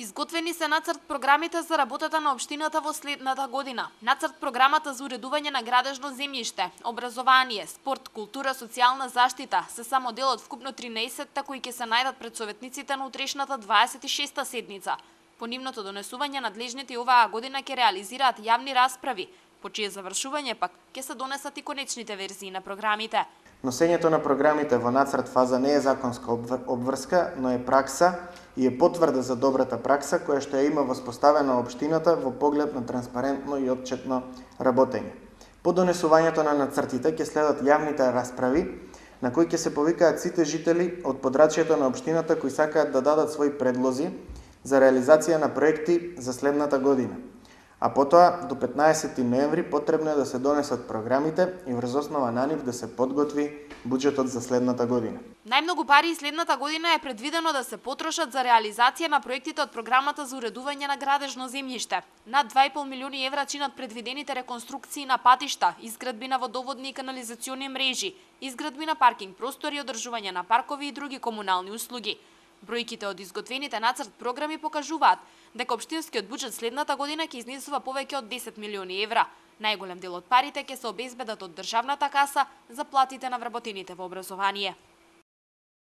Изготвени се нацрт програмите за работата на општината во следната година. Нацрт програмата за уредување на градежно земјиште, образование, спорт, култура, социјална заштита се само дел од вкупно 13-та кои ќе се најдат пред советниците на утрешната 26-та седница. По нивното донесување надлежните оваа година ќе реализираат јавни расправи, по чие завршување пак ќе се донесат и конечните верзии на програмите. Носењето на програмите во нацрт фаза не е законска обврска, но е пракса и е потврда за добрата пракса која што ја има воспоставена општината во поглед на транспарентно и отчетно работење. По донесувањето на нацртите ќе следат јавните расправи на кои ќе се повикаат сите жители од подрачјето на општината кои сакаат да дадат своји предлози за реализација на проекти за следната година. А потоа, до 15 ноември, потребно е да се донесат програмите и врз основа на нив да се подготви буџетот за следната година. Најмногу пари следната година е предвидено да се потрошат за реализација на проектите од програмата за уредување на градежно земјиште. Над 2,5 милиони евра чинат предвидените реконструкции на патишта, изградби на водоводни и канализациони мрежи, изградби на паркинг простори, одржување на паркови и други комунални услуги. Бројките од изготвените нацрт програми покажуваат дека општинскиот буџет следната година ќе изнесува повеќе од 10 милиони евра. Најголем дел од парите ќе се обезбедат од државната каса за платите на вработените во образование.